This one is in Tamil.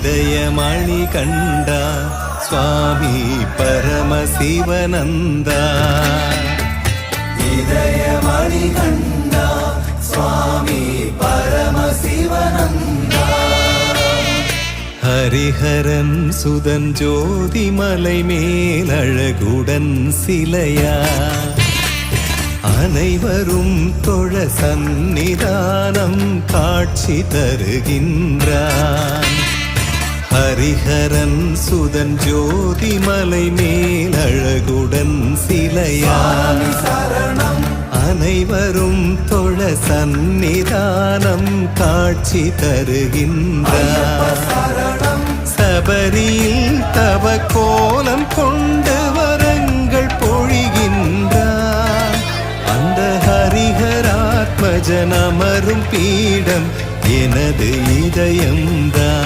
இதயமணி கண்டா சுவாமி பரமசிவனந்தா. இதயமணி கண்டா சுவாமி பரமசிவனந்தா. ஹரிஹரன் சுதன் ஜோதிமலை மேலழகுடன் சிலையா அனைவரும் தொழ சந்நிதானம் காட்சி தருகின்றான். ஹரிஹரன் சுதன் ஜோதிமலை மேலழகுடன் சிலையான் சரணம் அனைவரும் தொழ சந்நிதானம் காட்சி தருகின்றான். சபரியில் தவ கோலம் கொண்டு வரங்கள் பொழிகின்றான். அந்த ஹரிஹராத்மஜன் அமரும் பீடம் எனது இதயம்தான்.